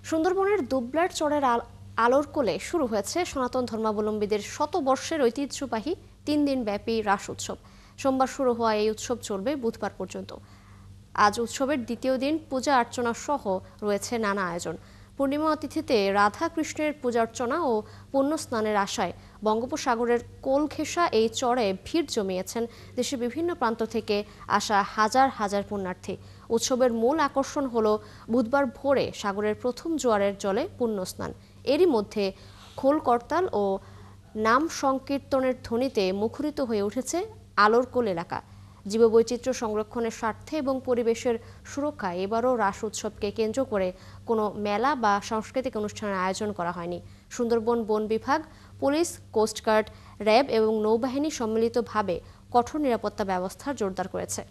সুন্দরবনের দুবলার চরের আলোর কোলে শুরু হয়েছে সনাতন ধর্মাবলম্বীদের শতবর্ষের ঐতিহ্যবাহী 3 দিন ব্যাপী রাস উৎসব। সোমবার শুরু হওয়া এই উৎসব চলবে বুধবার পর্যন্ত। আজ উৎসবের দ্বিতীয় দিন পূজা অর্চনা সহ রয়েছে নানা আয়োজন। পূর্ণিমা তিথিতে রাধা কৃষ্ণের পূজা অর্চনা ও পুণ্য স্নানের আশায় বঙ্গোপসাগরের কোল ঘেঁষা এই চরে ভিড় জমিয়েছেন দেশের বিভিন্ন প্রান্ত থেকে আসা হাজার হাজার পুণ্যার্থী। উৎসবের মূল আকর্ষণ হল বুধবার ভোরে সাগরের প্রথম জোয়ারের জলে পুণ্য স্নান। এরই মধ্যে খোল করতাল ও নাম সংকীর্তনের ধ্বনিতে মুখরিত হয়ে উঠেছে আলোর কোল এলাকা। জীববৈচিত্র্য সংরক্ষণের স্বার্থে এবং পরিবেশের সুরক্ষায় এবারও রাস উৎসবকে কেন্দ্র করে কোনো মেলা বা সাংস্কৃতিক অনুষ্ঠানের আয়োজন করা হয়নি। সুন্দরবন বন বিভাগ, পুলিশ, কোস্টগার্ড, র্যাব এবং নৌবাহিনী সম্মিলিতভাবে কঠোর নিরাপত্তা ব্যবস্থা জোরদার করেছে।